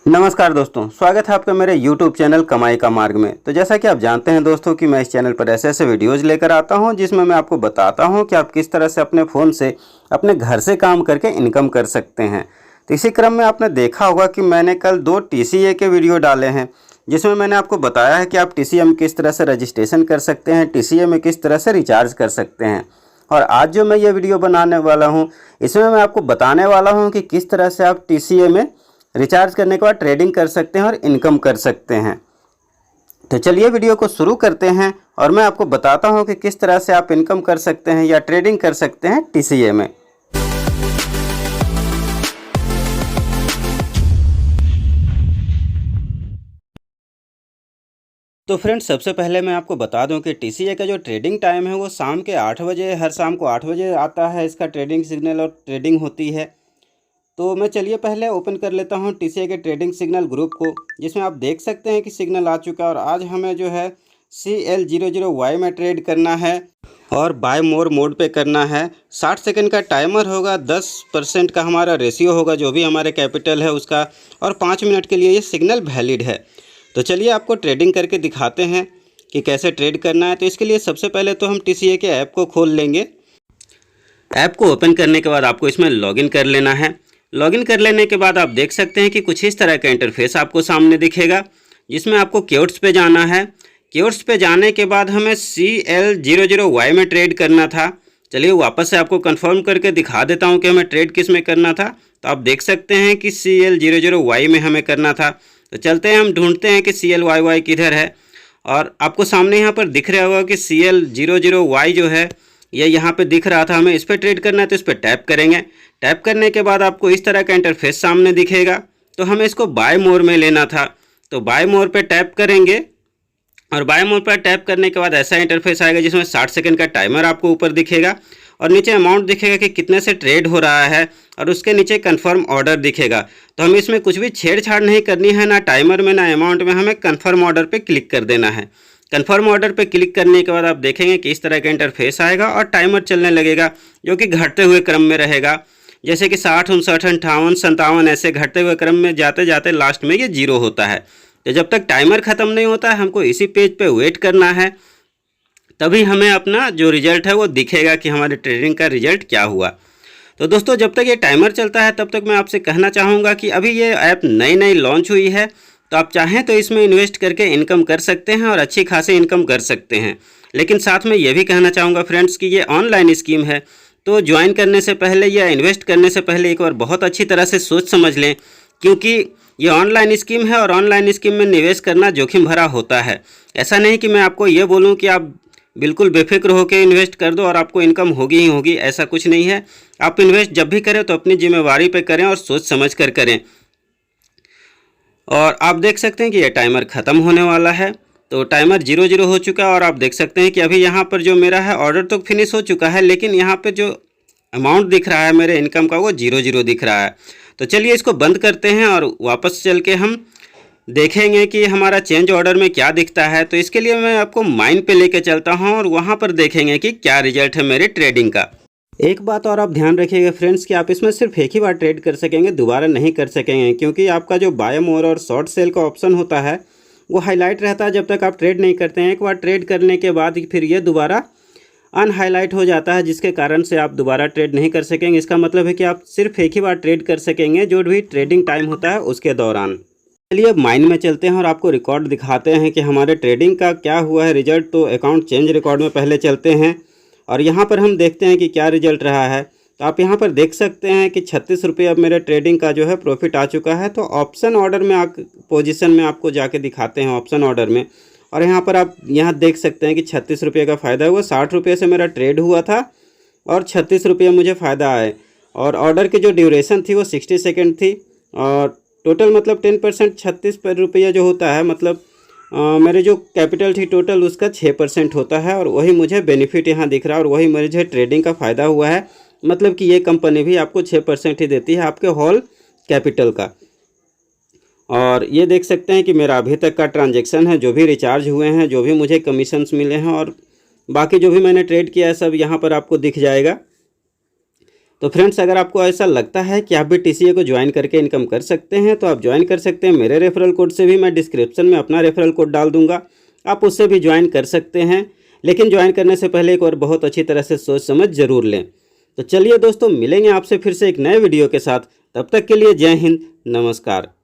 नमस्कार दोस्तों, स्वागत है आपका मेरे YouTube चैनल कमाई का मार्ग में। तो जैसा कि आप जानते हैं दोस्तों कि मैं इस चैनल पर ऐसे ऐसे वीडियोज़ लेकर आता हूं जिसमें मैं आपको बताता हूं कि आप किस तरह से अपने फ़ोन से अपने घर से काम करके इनकम कर सकते हैं। तो इसी क्रम में आपने देखा होगा कि मैंने कल 2 TCA के वीडियो डाले हैं, जिसमें मैंने आपको बताया है कि आप TCA में किस तरह से रजिस्ट्रेशन कर सकते हैं, TCA में किस तरह से रिचार्ज कर सकते हैं। और आज जो मैं ये वीडियो बनाने वाला हूँ, इसमें मैं आपको बताने वाला हूँ कि किस तरह से आप TCA में रिचार्ज करने के बाद ट्रेडिंग कर सकते हैं और इनकम कर सकते हैं। तो चलिए वीडियो को शुरू करते हैं और मैं आपको बताता हूं कि किस तरह से आप इनकम कर सकते हैं या ट्रेडिंग कर सकते हैं TCA में। तो फ्रेंड्स, सबसे पहले मैं आपको बता दूं कि TCA का जो ट्रेडिंग टाइम है वो शाम के 8 बजे, हर शाम को 8 बजे आता है। इसका ट्रेडिंग सिग्नल और ट्रेडिंग होती है। तो मैं चलिए पहले ओपन कर लेता हूं TCA के ट्रेडिंग सिग्नल ग्रुप को, जिसमें आप देख सकते हैं कि सिग्नल आ चुका है। और आज हमें जो है CL00Y में ट्रेड करना है और बाय मोर मोड पे करना है। 60 सेकंड का टाइमर होगा, 10% का हमारा रेशियो होगा जो भी हमारे कैपिटल है उसका, और 5 मिनट के लिए ये सिग्नल वैलिड है। तो चलिए आपको ट्रेडिंग करके दिखाते हैं कि कैसे ट्रेड करना है। तो इसके लिए सबसे पहले तो हम TCA के ऐप को खोल लेंगे। ऐप को ओपन करने के बाद आपको इसमें लॉगिन कर लेना है। लॉगिन कर लेने के बाद आप देख सकते हैं कि कुछ इस तरह का इंटरफेस आपको सामने दिखेगा, जिसमें आपको कीवर्ड्स पे जाना है। कीवर्ड्स पे जाने के बाद हमें CL00Y में ट्रेड करना था। चलिए वापस से आपको कंफर्म करके दिखा देता हूं कि हमें ट्रेड किस में करना था। तो आप देख सकते हैं कि CL00Y में हमें करना था। तो चलते हैं, हम ढूंढते हैं कि CLYY किधर है। और आपको सामने यहाँ पर दिख रहा होगा कि CL00Y जो है ये यहाँ पे दिख रहा था। हमें इस पर ट्रेड करना है, तो इस पर टैप करेंगे। टैप करने के बाद आपको इस तरह का इंटरफेस सामने दिखेगा। तो हमें इसको बाय मोर में लेना था, तो बाय मोर पे टैप करेंगे। और बाय मोर पर टैप करने के बाद ऐसा इंटरफेस आएगा जिसमें 60 सेकंड का टाइमर आपको ऊपर दिखेगा और नीचे अमाउंट दिखेगा कि कितने से ट्रेड हो रहा है, और उसके नीचे कन्फर्म ऑर्डर दिखेगा। तो हमें इसमें कुछ भी छेड़छाड़ नहीं करनी है, ना टाइमर में ना अमाउंट में। हमें कन्फर्म ऑर्डर पर क्लिक कर देना है। कन्फर्म ऑर्डर पे क्लिक करने के बाद आप देखेंगे कि इस तरह का इंटरफेस आएगा और टाइमर चलने लगेगा, जो कि घटते हुए क्रम में रहेगा। जैसे कि 60, 59, 58, 57 ऐसे घटते हुए क्रम में जाते जाते लास्ट में ये 0 होता है। तो जब तक टाइमर ख़त्म नहीं होता है, हमको इसी पेज पे वेट करना है। तभी हमें अपना जो रिजल्ट है वो दिखेगा कि हमारे ट्रेडिंग का रिजल्ट क्या हुआ। तो दोस्तों, जब तक ये टाइमर चलता है तब तक मैं आपसे कहना चाहूँगा कि अभी ये ऐप नई नई लॉन्च हुई है, तो आप चाहें तो इसमें इन्वेस्ट करके इनकम कर सकते हैं और अच्छी खासी इनकम कर सकते हैं। लेकिन साथ में ये भी कहना चाहूँगा फ्रेंड्स कि ये ऑनलाइन स्कीम है, तो ज्वाइन करने से पहले या इन्वेस्ट करने से पहले एक बार बहुत अच्छी तरह से सोच समझ लें, क्योंकि ये ऑनलाइन स्कीम है और ऑनलाइन स्कीम में निवेश करना जोखिम भरा होता है। ऐसा नहीं कि मैं आपको ये बोलूँ कि आप बिल्कुल बेफिक्र होकर इन्वेस्ट कर दो और आपको इनकम होगी ही होगी, ऐसा कुछ नहीं है। आप इन्वेस्ट जब भी करें तो अपनी जिम्मेवारी पे करें और सोच समझ कर करें। और आप देख सकते हैं कि ये टाइमर ख़त्म होने वाला है। तो टाइमर 0 हो चुका है और आप देख सकते हैं कि अभी यहाँ पर जो मेरा है ऑर्डर तो फिनिश हो चुका है, लेकिन यहाँ पर जो अमाउंट दिख रहा है मेरे इनकम का वो 0 दिख रहा है। तो चलिए इसको बंद करते हैं और वापस चल के हम देखेंगे कि हमारा चेंज ऑर्डर में क्या दिखता है। तो इसके लिए मैं आपको माइन पे लेके चलता हूँ और वहाँ पर देखेंगे कि क्या रिजल्ट है मेरे ट्रेडिंग का। एक बात और आप ध्यान रखिएगा फ्रेंड्स कि आप इसमें सिर्फ एक ही बार ट्रेड कर सकेंगे, दोबारा नहीं कर सकेंगे, क्योंकि आपका जो बाय मोर और शॉर्ट सेल का ऑप्शन होता है वो हाईलाइट रहता है जब तक आप ट्रेड नहीं करते हैं। एक बार ट्रेड करने के बाद फिर ये दोबारा अनहाईलाइट हो जाता है, जिसके कारण से आप दोबारा ट्रेड नहीं कर सकेंगे। इसका मतलब है कि आप सिर्फ एक ही बार ट्रेड कर सकेंगे जो भी ट्रेडिंग टाइम होता है उसके दौरान। चलिए अब माइन में चलते हैं और आपको रिकॉर्ड दिखाते हैं कि हमारे ट्रेडिंग का क्या हुआ है रिजल्ट। तो अकाउंट चेंज रिकॉर्ड में पहले चलते हैं और यहाँ पर हम देखते हैं कि क्या रिजल्ट रहा है। तो आप यहाँ पर देख सकते हैं कि 36 रुपये अब मेरे ट्रेडिंग का जो है प्रॉफिट आ चुका है। तो ऑप्शन ऑर्डर में पोजीशन में आपको जाके दिखाते हैं ऑप्शन ऑर्डर में, और यहाँ पर आप यहाँ देख सकते हैं कि 36 रुपये का फ़ायदा हुआ। 60 रुपये से मेरा ट्रेड हुआ था और 36 रुपये मुझे फ़ायदा आए। और ऑर्डर की जो ड्यूरेशन थी वो 60 सेकेंड थी, और टोटल मतलब 10% 36 रुपये जो होता है, मतलब मेरे जो कैपिटल थी टोटल उसका 6% होता है। और वही मुझे बेनिफिट यहाँ दिख रहा है और वही मुझे ट्रेडिंग का फ़ायदा हुआ है। मतलब कि ये कंपनी भी आपको 6% ही देती है आपके होल कैपिटल का। और ये देख सकते हैं कि मेरा अभी तक का ट्रांजैक्शन है, जो भी रिचार्ज हुए हैं, जो भी मुझे कमीशंस मिले हैं और बाकी जो भी मैंने ट्रेड किया है सब यहाँ पर आपको दिख जाएगा। तो फ्रेंड्स, अगर आपको ऐसा लगता है कि आप भी TCA को ज्वाइन करके इनकम कर सकते हैं तो आप ज्वाइन कर सकते हैं। मेरे रेफरल कोड से भी मैं डिस्क्रिप्शन में अपना रेफरल कोड डाल दूंगा, आप उससे भी ज्वाइन कर सकते हैं। लेकिन ज्वाइन करने से पहले एक और बहुत अच्छी तरह से सोच समझ जरूर लें। तो चलिए दोस्तों, मिलेंगे आपसे फिर से एक नए वीडियो के साथ। तब तक के लिए जय हिंद, नमस्कार।